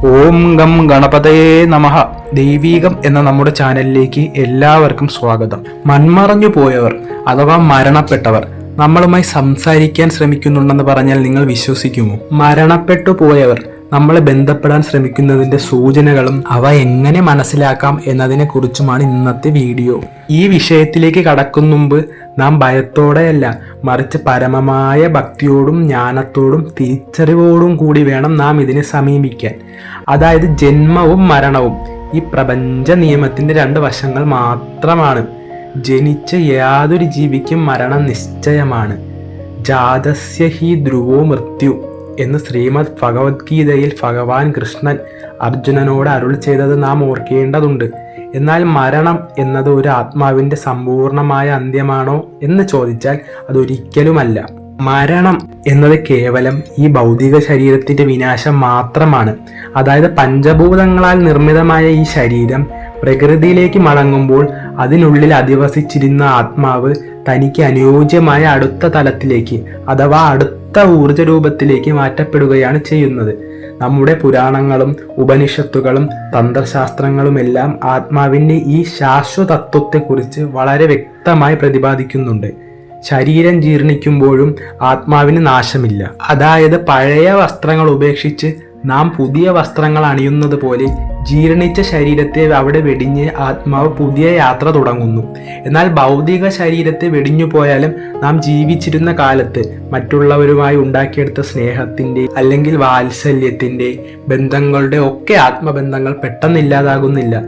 ഓം gum ഗണപതയേ നമഃ. ദൈവീകം എന്ന നമ്മുടെ ചാനലിലേക്ക് എല്ലാവർക്കും സ്വാഗതം. മൺമറഞ്ഞു പോയവർ അഥവാ മരണപ്പെട്ടവർ നമ്മളുമായി സംസാരിക്കാൻ ശ്രമിക്കുന്നുണ്ടെന്ന് പറഞ്ഞാൽ നിങ്ങൾ വിശ്വസിക്കുമോ? മരണപ്പെട്ടു പോയവർ നമ്മളെ ബന്ധപ്പെടാൻ ശ്രമിക്കുന്നതിന്റെ സൂചനകളും അവ എങ്ങനെ മനസ്സിലാക്കാം എന്നതിനെ കുറിച്ചുമാണ് ഇന്നത്തെ വീഡിയോ. ഈ വിഷയത്തിലേക്ക് കടക്കും മുമ്പ് നാം ഭയത്തോടെയല്ല, മറിച്ച് പരമമായ ഭക്തിയോടും ജ്ഞാനത്തോടും തിരിച്ചറിവോടും കൂടി വേണം നാം ഇതിനെ സമീപിക്കാൻ. അതായത് ജന്മവും മരണവും ഈ പ്രപഞ്ച നിയമത്തിന്റെ രണ്ട് വശങ്ങൾ മാത്രമാണ്. ജനിച്ച യാതൊരു ജീവിക്കും മരണം നിശ്ചയമാണ്. ജാതസ്യ ഹി ധ്രുവോ മൃത്യു എന്ന് ശ്രീമദ് ഭഗവത്ഗീതയിൽ ഭഗവാൻ കൃഷ്ണൻ അർജുനനോട് അരുൾ ചെയ്തത് നാം ഓർക്കേണ്ടതുണ്ട്. എന്നാൽ മരണം എന്നത് ഒരു ആത്മാവിന്റെ സമ്പൂർണമായ അന്ത്യമാണോ എന്ന് ചോദിച്ചാൽ അതൊരിക്കലുമല്ല. മരണം എന്നത് കേവലം ഈ ഭൗതിക ശരീരത്തിന്റെ വിനാശം മാത്രമാണ്. അതായത് പഞ്ചഭൂതങ്ങളാൽ നിർമ്മിതമായ ഈ ശരീരം പ്രകൃതിയിലേക്ക് മടങ്ങുമ്പോൾ അതിനുള്ളിൽ അധിവസിച്ചിരുന്ന ആത്മാവ് തനിക്ക് അനുയോജ്യമായ അടുത്ത തലത്തിലേക്ക് അഥവാ അടുത്ത ഊർജ രൂപത്തിലേക്ക് മാറ്റപ്പെടുകയാണ് ചെയ്യുന്നത്. നമ്മുടെ പുരാണങ്ങളും ഉപനിഷത്തുകളും തന്ത്രശാസ്ത്രങ്ങളുമെല്ലാം ആത്മാവിന്റെ ഈ ശാശ്വതത്വത്തെക്കുറിച്ച് വളരെ വ്യക്തമായി പ്രതിപാദിക്കുന്നുണ്ട്. ശരീരം ജീർണിക്കുമ്പോഴും ആത്മാവിന് നാശമില്ല. അതായത് പഴയ വസ്ത്രങ്ങൾ ഉപേക്ഷിച്ച് നാം പുതിയ വസ്ത്രങ്ങൾ അണിയുന്നത് പോലെ ജീർണിച്ച ശരീരത്തെ അവിടെ വെടിഞ്ഞ് ആത്മാവ് പുതിയ യാത്ര തുടങ്ങുന്നു. എന്നാൽ ഭൗതിക ശരീരത്തെ വെടിഞ്ഞു പോയാലും നാം ജീവിച്ചിരുന്ന കാലത്ത് മറ്റുള്ളവരുമായി ഉണ്ടാക്കിയെടുത്ത സ്നേഹത്തിന്റെ അല്ലെങ്കിൽ വാത്സല്യത്തിന്റെ ബന്ധങ്ങളുടെ ഒക്കെ ആത്മബന്ധങ്ങൾ പെട്ടെന്നില്ലാതാകുന്നില്ല.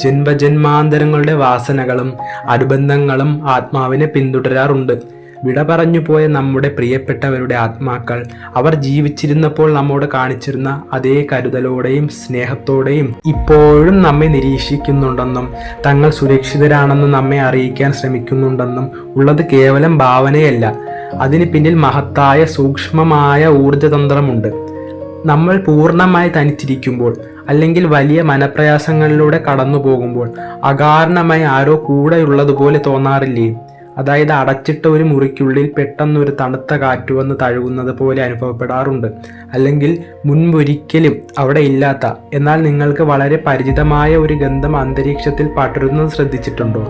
ജന്മജന്മാന്തരങ്ങളുടെ വാസനകളും അനുബന്ധങ്ങളും ആത്മാവിനെ പിന്തുടരാറുണ്ട്. വിട പറഞ്ഞു പോയ നമ്മുടെ പ്രിയപ്പെട്ടവരുടെ ആത്മാക്കൾ അവർ ജീവിച്ചിരുന്നപ്പോൾ നമ്മോട് കാണിച്ചിരുന്ന അതേ കരുതലോടെയും സ്നേഹത്തോടെയും ഇപ്പോഴും നമ്മെ നിരീക്ഷിക്കുന്നുണ്ടെന്നും തങ്ങൾ സുരക്ഷിതരാണെന്ന് നമ്മെ അറിയിക്കാൻ ശ്രമിക്കുന്നുണ്ടെന്നും ഉള്ളത് കേവലം ഭാവനയല്ല. അതിന് പിന്നിൽ മഹത്തായ സൂക്ഷ്മമായ ഊർജതന്ത്രമുണ്ട്. നമ്മൾ പൂർണ്ണമായി തനിച്ചിരിക്കുമ്പോൾ അല്ലെങ്കിൽ വലിയ മനപ്രയാസങ്ങളിലൂടെ കടന്നു പോകുമ്പോൾ അകാരണമായി ആരോ കൂടെയുള്ളതുപോലെ തോന്നാറില്ലേ? അതായത് അടച്ചിട്ട ഒരു മുറിക്കുള്ളിൽ പെട്ടെന്നൊരു തണുത്ത കാറ്റ് വന്ന് തഴുകുന്നത് പോലെ അനുഭവപ്പെടാറുണ്ട്. അല്ലെങ്കിൽ മുൻപൊരിക്കലും അവിടെ ഇല്ലാത്ത എന്നാൽ നിങ്ങൾക്ക് വളരെ പരിചിതമായ ഒരു ഗന്ധം അന്തരീക്ഷത്തിൽ പടരുന്നത് ശ്രദ്ധിച്ചിട്ടുണ്ടോ?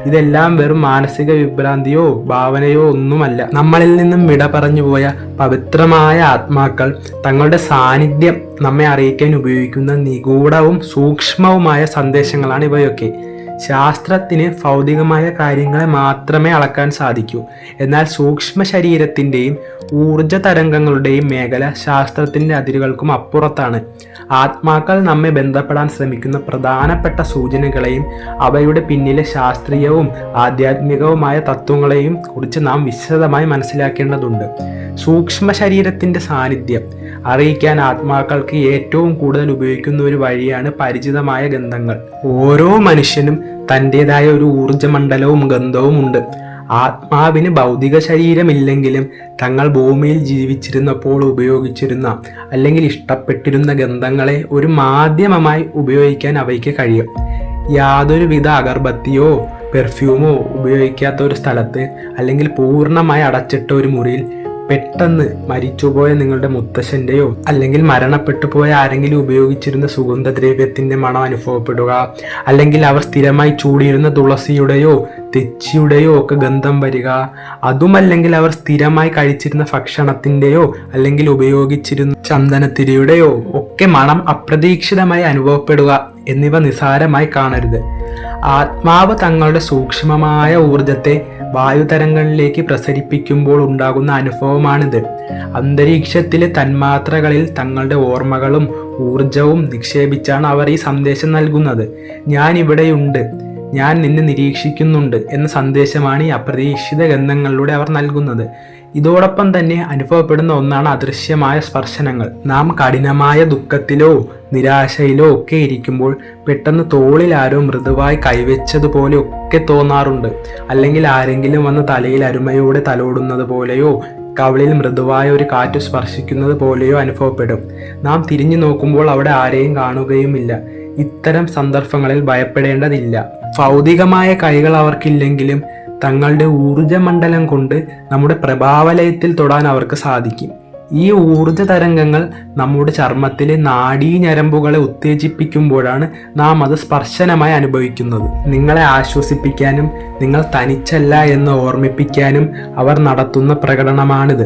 ഇതെല്ലാം വെറും മാനസിക വിഭ്രാന്തിയോ ഭാവനയോ ഒന്നുമല്ല. നമ്മളിൽ നിന്നും വിട പറഞ്ഞു പോയ പവിത്രമായ ആത്മാക്കൾ തങ്ങളുടെ സാന്നിധ്യം നമ്മെ അറിയിക്കാൻ ഉപയോഗിക്കുന്ന നിഗൂഢവും സൂക്ഷ്മവുമായ സന്ദേശങ്ങളാണ് ഇവയൊക്കെ. ശാസ്ത്രത്തിന് ഭൗതികമായ കാര്യങ്ങളെ മാത്രമേ അളക്കാൻ സാധിക്കൂ. എന്നാൽ സൂക്ഷ്മ ശരീരത്തിൻ്റെയും ഊർജ തരംഗങ്ങളുടെയും മേഖല ശാസ്ത്രത്തിൻ്റെ അതിരുകൾക്കും അപ്പുറത്താണ്. ആത്മാക്കൾ നമ്മെ ബന്ധപ്പെടാൻ ശ്രമിക്കുന്ന പ്രധാനപ്പെട്ട സൂചനകളെയും അവയുടെ പിന്നിലെ ശാസ്ത്രീയവും ആധ്യാത്മികവുമായ തത്വങ്ങളെയും കുറിച്ച് നാം വിശദമായി മനസ്സിലാക്കേണ്ടതുണ്ട്. സൂക്ഷ്മ ശരീരത്തിൻ്റെ സാന്നിധ്യം അറിയിക്കാൻ ആത്മാക്കൾക്ക് ഏറ്റവും കൂടുതൽ ഉപയോഗിക്കുന്ന ഒരു വഴിയാണ് പരിചിതമായ ഗന്ധങ്ങൾ. ഓരോ മനുഷ്യനും തൻ്റെതായ ഒരു ഊർജമണ്ഡലവും ഗന്ധവും ഉണ്ട്. ആത്മാവിന് ഭൗതിക ശരീരമില്ലെങ്കിലും തങ്ങൾ ഭൂമിയിൽ ജീവിച്ചിരുന്നപ്പോൾ ഉപയോഗിച്ചിരുന്ന അല്ലെങ്കിൽ ഇഷ്ടപ്പെട്ടിരുന്ന ഗന്ധങ്ങളെ ഒരു മാധ്യമമായി ഉപയോഗിക്കാൻ അവയ്ക്ക് കഴിയും. യാതൊരുവിധ അഗർബത്തിയോ പെർഫ്യൂമോ ഉപയോഗിക്കാത്ത ഒരു സ്ഥലത്ത് അല്ലെങ്കിൽ പൂർണ്ണമായി അടച്ചിട്ട ഒരു മുറിയിൽ പെട്ടെന്ന് മരിച്ചുപോയ നിങ്ങളുടെ മുത്തശ്ശൻ്റെയോ അല്ലെങ്കിൽ മരണപ്പെട്ടു പോയ ആരെങ്കിലും ഉപയോഗിച്ചിരുന്ന സുഗന്ധദ്രവ്യത്തിൻ്റെ മണം അനുഭവപ്പെടുക, അല്ലെങ്കിൽ അവർ സ്ഥിരമായി ചൂടിയിരുന്ന തുളസിയുടെയോ തെച്ചിയുടെയോ ഒക്കെ ഗന്ധം വരിക, അതുമല്ലെങ്കിൽ അവർ സ്ഥിരമായി കഴിച്ചിരുന്ന ഭക്ഷണത്തിൻ്റെയോ അല്ലെങ്കിൽ ഉപയോഗിച്ചിരുന്ന ചന്ദനത്തിരിയുടെയോ ഒക്കെ മണം അപ്രതീക്ഷിതമായി അനുഭവപ്പെടുക എന്നിവ നിസ്സാരമായി കാണരുത്. ആത്മാവ് തങ്ങളുടെ സൂക്ഷ്മമായ ഊർജത്തെ വായുതരംഗങ്ങളിലേക്ക് പ്രസരിപ്പിക്കുമ്പോൾ ഉണ്ടാകുന്ന അനുഭവമാണിത്. അന്തരീക്ഷത്തിലെ തന്മാത്രകളിൽ തങ്ങളുടെ ഓർമ്മകളും ഊർജവും നിക്ഷേപിച്ചാണ് അവർ ഈ സന്ദേശം നൽകുന്നത്. ഞാൻ ഇവിടെയുണ്ട്, ഞാൻ നിന്നെ നിരീക്ഷിക്കുന്നുണ്ട് എന്ന സന്ദേശമാണ് ഈ അപ്രതീക്ഷിത ഗന്ധങ്ങളിലൂടെ അവർ നൽകുന്നത്. ഇതോടൊപ്പം തന്നെ അനുഭവപ്പെടുന്ന ഒന്നാണ് അദൃശ്യമായ സ്പർശനങ്ങൾ. നാം കഠിനമായ ദുഃഖത്തിലോ നിരാശയിലോ ഒക്കെ ഇരിക്കുമ്പോൾ പെട്ടെന്ന് തോളിൽ ആരോ മൃദുവായി കൈവച്ചതുപോലെ ഒക്കെ തോന്നാറുണ്ട്. അല്ലെങ്കിൽ ആരെങ്കിലും വന്ന് തലയിൽ അരുമയോടെ തലോടുന്നത് പോലെയോ കവിളിൽ മൃദുവായ ഒരു കാറ്റ് സ്പർശിക്കുന്നത് പോലെയോ അനുഭവപ്പെടും. നാം തിരിഞ്ഞു നോക്കുമ്പോൾ അവിടെ ആരെയും കാണുകയുമില്ല. ഇത്തരം സന്ദർഭങ്ങളിൽ ഭയപ്പെടേണ്ടതില്ല. ഭൗതികമായ കൈകൾ അവർക്കില്ലെങ്കിലും തങ്ങളുടെ ഊർജമണ്ഡലം കൊണ്ട് നമ്മുടെ പ്രഭാവലയത്തിൽ തൊടാൻ അവർക്ക് സാധിക്കും. ഈ ഊർജ തരംഗങ്ങൾ നമ്മുടെ ചർമ്മത്തിലെ നാഡീഞരമ്പുകളെ ഉത്തേജിപ്പിക്കുമ്പോഴാണ് നാം അത് സ്പർശനമായി അനുഭവിക്കുന്നത്. നിങ്ങളെ ആശ്വസിപ്പിക്കാനും നിങ്ങൾ തനിച്ചല്ല എന്ന് ഓർമ്മിപ്പിക്കാനും അവർ നടത്തുന്ന പ്രകടനമാണിത്.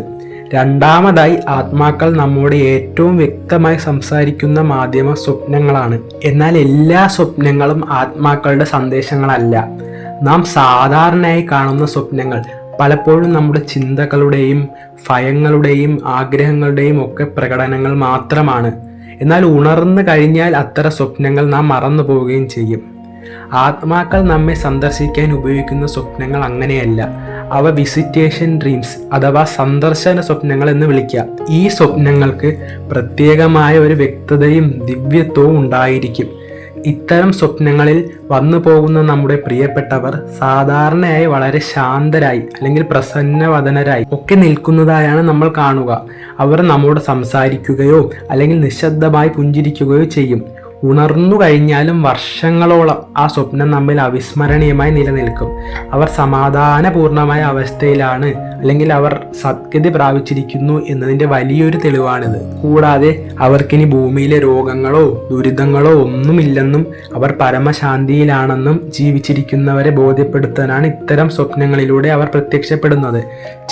രണ്ടാമതായി, ആത്മാക്കൾ നമ്മോട് ഏറ്റവും വ്യക്തമായി സംസാരിക്കുന്ന മാധ്യമ സ്വപ്നങ്ങളാണ്. എന്നാൽ എല്ലാ സ്വപ്നങ്ങളും ആത്മാക്കളുടെ സന്ദേശങ്ങളല്ല. നാം സാധാരണയായി കാണുന്ന സ്വപ്നങ്ങൾ പലപ്പോഴും നമ്മുടെ ചിന്തകളുടെയും ഭയങ്ങളുടെയും ആഗ്രഹങ്ങളുടെയും ഒക്കെ പ്രകടനങ്ങൾ മാത്രമാണ്. എന്നാൽ ഉണർന്നു കഴിഞ്ഞാൽ അത്തരം സ്വപ്നങ്ങൾ നാം മറന്നു പോവുകയും ചെയ്യും. ആത്മാക്കൾ നമ്മെ സന്ദർശിക്കാൻ ഉപയോഗിക്കുന്ന സ്വപ്നങ്ങൾ അങ്ങനെയല്ല. അവ വിസിറ്റേഷൻ ഡ്രീംസ് അഥവാ സന്ദർശന സ്വപ്നങ്ങൾ എന്ന് വിളിക്കാം. ഈ സ്വപ്നങ്ങൾക്ക് പ്രത്യേകമായ ഒരു വ്യക്തതയും ദിവ്യത്വവും ഉണ്ടായിരിക്കും. ഇത്തരം സ്വപ്നങ്ങളിൽ വന്നു പോകുന്ന നമ്മുടെ പ്രിയപ്പെട്ടവർ സാധാരണയായി വളരെ ശാന്തരായി അല്ലെങ്കിൽ പ്രസന്നവദനരായി ഒക്കെ നിൽക്കുന്നതായാണ് നമ്മൾ കാണുക. അവർ നമ്മോട് സംസാരിക്കുകയോ അല്ലെങ്കിൽ നിശബ്ദമായി പുഞ്ചിരിക്കുകയോ ചെയ്യും. ഉണർന്നു കഴിഞ്ഞാലും വർഷങ്ങളോളം ആ സ്വപ്നം നമ്മിൽ അവിസ്മരണീയമായി നിലനിൽക്കും. അവർ സമാധാനപൂർണമായ അവസ്ഥയിലാണ് അല്ലെങ്കിൽ അവർ സത്യത പ്രാപിച്ചിരിക്കുന്നു എന്നതിൻ്റെ വലിയൊരു തെളിവാണിത്. കൂടാതെ അവർക്കിനി ഭൂമിയിലെ രോഗങ്ങളോ ദുരിതങ്ങളോ ഒന്നുമില്ലെന്നും അവർ പരമശാന്തിയിലാണെന്നും ജീവിച്ചിരിക്കുന്നവരെ ബോധ്യപ്പെടുത്താനാണ് ഇത്തരം സ്വപ്നങ്ങളിലൂടെ അവർ പ്രത്യക്ഷപ്പെടുന്നത്.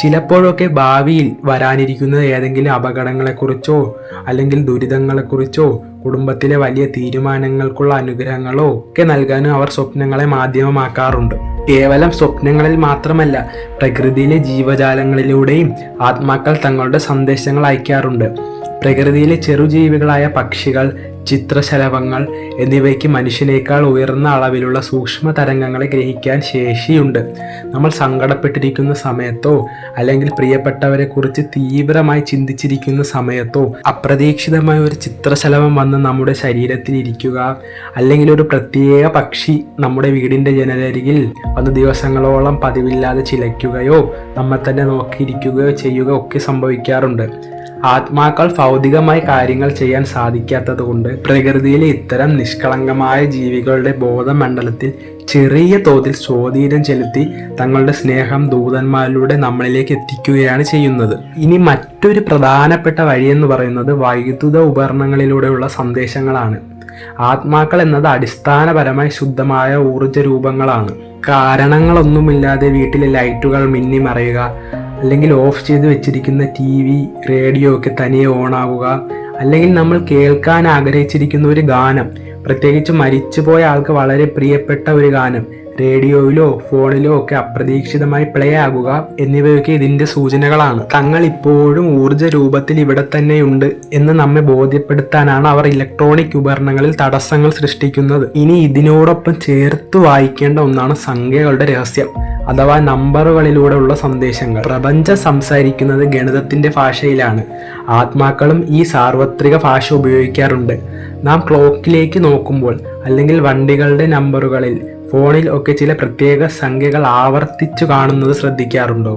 ചിലപ്പോഴൊക്കെ ഭാവിയിൽ വരാനിരിക്കുന്ന ഏതെങ്കിലും അപകടങ്ങളെക്കുറിച്ചോ അല്ലെങ്കിൽ ദുരിതങ്ങളെക്കുറിച്ചോ കുടുംബത്തിലെ വലിയ തീരുമാനങ്ങൾക്കുള്ള അനുഗ്രഹങ്ങളോ ഒക്കെ നൽകാനും അവർ സ്വപ്നങ്ങളെ മാധ്യമമാക്കാറുണ്ട്. കേവലം സ്വപ്നങ്ങളിൽ മാത്രമല്ല, പ്രകൃതിയിലെ ജീവജാലങ്ങളിലൂടെയും ആത്മാക്കൾ തങ്ങളുടെ സന്ദേശങ്ങൾ അയക്കാറുണ്ട്. പ്രകൃതിയിലെ ചെറുജീവികളായ പക്ഷികൾ, ചിത്രശലഭങ്ങൾ എന്നിവയ്ക്ക് മനുഷ്യനേക്കാൾ ഉയർന്ന അളവിലുള്ള സൂക്ഷ്മ തരംഗങ്ങളെ ഗ്രഹിക്കാൻ ശേഷിയുണ്ട്. നമ്മൾ സങ്കടപ്പെട്ടിരിക്കുന്ന സമയത്തോ അല്ലെങ്കിൽ പ്രിയപ്പെട്ടവരെ കുറിച്ച് തീവ്രമായി ചിന്തിച്ചിരിക്കുന്ന സമയത്തോ അപ്രതീക്ഷിതമായ ഒരു ചിത്രശലഭം വന്ന് നമ്മുടെ ശരീരത്തിൽ ഇരിക്കുക, അല്ലെങ്കിൽ ഒരു പ്രത്യേക പക്ഷി നമ്മുടെ വീടിൻ്റെ ജനലരികിൽ വന്ന് ദിവസങ്ങളോളം പതിവില്ലാതെ ചിലയ്ക്കുകയോ നമ്മെ തന്നെ നോക്കിയിരിക്കുകയോ ചെയ്യുക ഒക്കെ സംഭവിക്കാറുണ്ട്. ആത്മാക്കൾ ഭൗതികമായി കാര്യങ്ങൾ ചെയ്യാൻ സാധിക്കാത്തത് കൊണ്ട് പ്രകൃതിയിലെ ഇത്തരം നിഷ്കളങ്കമായ ജീവികളുടെ ബോധമണ്ഡലത്തിൽ ചെറിയ തോതിൽ സ്വാധീനം ചെലുത്തി തങ്ങളുടെ സ്നേഹം ദൂതന്മാരിലൂടെ നമ്മളിലേക്ക് എത്തിക്കുകയാണ് ചെയ്യുന്നത്. ഇനി മറ്റൊരു പ്രധാനപ്പെട്ട വഴിയെന്ന് പറയുന്നത് വൈദ്യുത ഉപകരണങ്ങളിലൂടെയുള്ള സന്ദേശങ്ങളാണ്. ആത്മാക്കൾ എന്നത് അടിസ്ഥാനപരമായി ശുദ്ധമായ ഊർജ രൂപങ്ങളാണ്. കാരണങ്ങളൊന്നുമില്ലാതെ വീട്ടിലെ ലൈറ്റുകൾ മിന്നി മറയുക, അല്ലെങ്കിൽ ഓഫ് ചെയ്ത് വെച്ചിരിക്കുന്ന TV, റേഡിയോ ഒക്കെ തനിയെ ഓണാവുക, അല്ലെങ്കിൽ നമ്മൾ കേൾക്കാൻ ആഗ്രഹിച്ചിരിക്കുന്ന ഒരു ഗാനം, പ്രത്യേകിച്ച് മരിച്ചുപോയ ആൾക്ക് വളരെ പ്രിയപ്പെട്ട ഒരു ഗാനം റേഡിയോയിലോ ഫോണിലോ ഒക്കെ അപ്രതീക്ഷിതമായി പ്ലേ ആകുക എന്നിവയൊക്കെ ഇതിൻ്റെ സൂചനകളാണ്. തങ്ങൾ ഇപ്പോഴും ഊർജ്ജ രൂപത്തിൽ ഇവിടെ തന്നെയുണ്ട് എന്ന് നമ്മെ ബോധ്യപ്പെടുത്താനാണ് അവർ ഇലക്ട്രോണിക് ഉപകരണങ്ങളിൽ തടസ്സങ്ങൾ സൃഷ്ടിക്കുന്നത്. ഇനി ഇതിനോടൊപ്പം ചേർത്ത് വായിക്കേണ്ട ഒന്നാണ് സംഖ്യകളുടെ രഹസ്യം അഥവാ നമ്പറുകളിലൂടെയുള്ള സന്ദേശങ്ങൾ. പ്രപഞ്ചം സംസാരിക്കുന്നത് ഗണിതത്തിൻ്റെ ഭാഷയിലാണ്. ആത്മാക്കളും ഈ സാർവത്രിക ഭാഷ ഉപയോഗിക്കാറുണ്ട്. നാം ക്ലോക്കിലേക്ക് നോക്കുമ്പോൾ അല്ലെങ്കിൽ വണ്ടികളുടെ നമ്പറുകളിൽ, ഫോണിൽ ഒക്കെ ചില പ്രത്യേക സംഖ്യകൾ ആവർത്തിച്ചു കാണുന്നത് ശ്രദ്ധിക്കാറുണ്ടോ?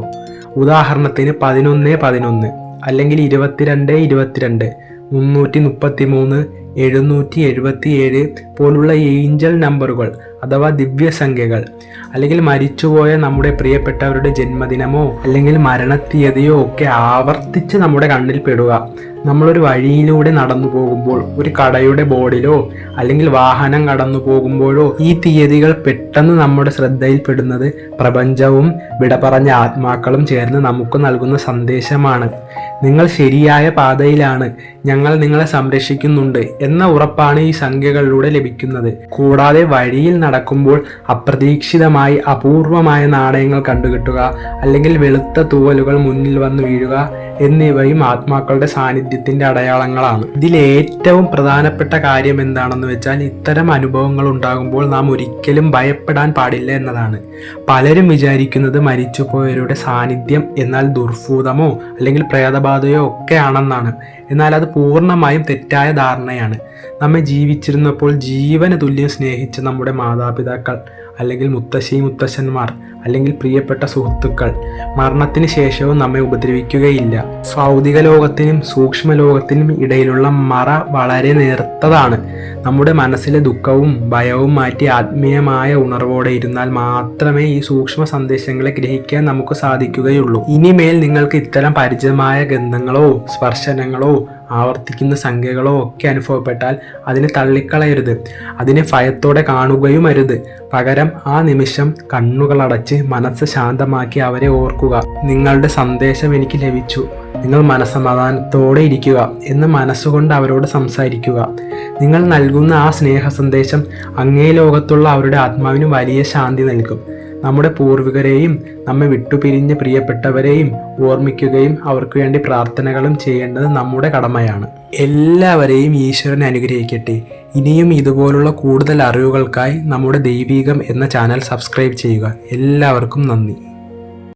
ഉദാഹരണത്തിന് 1111 അല്ലെങ്കിൽ 2222, 333, 777 പോലുള്ള ഏഞ്ചൽ നമ്പറുകൾ അഥവാ ദിവ്യസംഖ്യകൾ, അല്ലെങ്കിൽ മരിച്ചുപോയ നമ്മുടെ പ്രിയപ്പെട്ടവരുടെ ജന്മദിനമോ അല്ലെങ്കിൽ മരണത്തീയതിയോ ഒക്കെ ആവർത്തിച്ച് നമ്മുടെ കണ്ണിൽ പെടുക. നമ്മളൊരു വഴിയിലൂടെ നടന്നു പോകുമ്പോൾ, ഒരു കടയുടെ ബോർഡിലോ അല്ലെങ്കിൽ വാഹനം കടന്നു പോകുമ്പോഴോ ഈ തീയതികൾ പെട്ടെന്ന് നമ്മുടെ ശ്രദ്ധയിൽപ്പെടുന്നത് പ്രപഞ്ചവും വിട പറഞ്ഞ ആത്മാക്കളും ചേർന്ന് നമുക്ക് നൽകുന്ന സന്ദേശമാണ്. നിങ്ങൾ ശരിയായ പാതയിലാണ്, ഞങ്ങൾ നിങ്ങളെ സംരക്ഷിക്കുന്നുണ്ട് എന്ന ഉറപ്പാണ് ഈ സംഖ്യകളിലൂടെ ലഭിക്കുന്നത്. കൂടാതെ വഴിയിൽ നടക്കുമ്പോൾ അപ്രതീക്ഷിതമായി അപൂർവമായ നാണയങ്ങൾ കണ്ടുകിട്ടുക, അല്ലെങ്കിൽ വെളുത്ത തൂവലുകൾ മുന്നിൽ വന്ന് വീഴുക എന്നിവയും ആത്മാക്കളുടെ സാന്നിധ്യത്തിന്റെ അടയാളങ്ങളാണ്. ഇതിലേറ്റവും പ്രധാനപ്പെട്ട കാര്യം എന്താണെന്ന് വെച്ചാൽ, ഇത്തരം അനുഭവങ്ങൾ ഉണ്ടാകുമ്പോൾ നാം ഒരിക്കലും ഭയപ്പെടാൻ പാടില്ല എന്നതാണ്. പലരും വിചാരിക്കുന്നത് മരിച്ചുപോയവരുടെ സാന്നിധ്യം എന്നാൽ ദുർഭൂതമോ അല്ലെങ്കിൽ പ്രേതബാധയോ ഒക്കെ ആണെന്നാണ്. എന്നാൽ അത് പൂർണ്ണമായും തെറ്റായ ധാരണയാണ്. നമ്മെ ജീവിച്ചിരുന്നപ്പോൾ ജീവന് തുല്യം സ്നേഹിച്ച നമ്മുടെ മാതാപിതാക്കൾ, അല്ലെങ്കിൽ മുത്തശ്ശി മുത്തശ്ശന്മാർ അല്ലെങ്കിൽ പ്രിയപ്പെട്ട സുഹൃത്തുക്കൾ മരണത്തിന് ശേഷവും നമ്മെ ഉപദ്രവിക്കുകയില്ല. ഭൗതിക ലോകത്തിനും സൂക്ഷ്മ ലോകത്തിനും ഇടയിലുള്ള മറ വളരെ നേർത്തതാണ്. നമ്മുടെ മനസ്സിലെ ദുഃഖവും ഭയവും മാറ്റി ആത്മീയമായ ഉണർവോടെ ഇരുന്നാൽ മാത്രമേ ഈ സൂക്ഷ്മ സന്ദേശങ്ങളെ ഗ്രഹിക്കാൻ നമുക്ക് സാധിക്കുകയുള്ളൂ. ഇനിമേൽ നിങ്ങൾക്ക് ഇത്തരം പരിചിതമായ ഗന്ധങ്ങളോ സ്പർശനങ്ങളോ ആവർത്തിക്കുന്ന സംഖ്യകളോ ഒക്കെ അനുഭവപ്പെട്ടാൽ അതിനെ തള്ളിക്കളയരുത്. അതിനെ ഭയത്തോടെ കാണുകയും അരുത്. പകരം ആ നിമിഷം കണ്ണുകളടച്ച് മനസ്സ് ശാന്തമാക്കി അവരെ ഓർക്കുക. നിങ്ങളുടെ സന്ദേശം എനിക്ക് ലഭിച്ചു, നിങ്ങൾ മനസ്സമാധാനത്തോടെ ഇരിക്കുക എന്ന് മനസ്സുകൊണ്ട് അവരോട് സംസാരിക്കുക. നിങ്ങൾ നൽകുന്ന ആ സ്നേഹ സന്ദേശം അങ്ങേ ലോകത്തുള്ള അവരുടെ ആത്മാവിന് വലിയ ശാന്തി നൽകും. നമ്മുടെ പൂർവികരെയും നമ്മെ വിട്ടുപിരിഞ്ഞ് പ്രിയപ്പെട്ടവരെയും ഓർമ്മിക്കുകയും അവർക്ക് വേണ്ടി പ്രാർത്ഥനകളും ചെയ്യേണ്ടത് നമ്മുടെ കടമയാണ്. എല്ലാവരെയും ഈശ്വരൻ അനുഗ്രഹിക്കട്ടെ. ഇനിയും ഇതുപോലുള്ള കൂടുതൽ അറിവുകൾക്കായി നമ്മുടെ ദൈവീകം എന്ന ചാനൽ സബ്സ്ക്രൈബ് ചെയ്യുക. എല്ലാവർക്കും നന്ദി.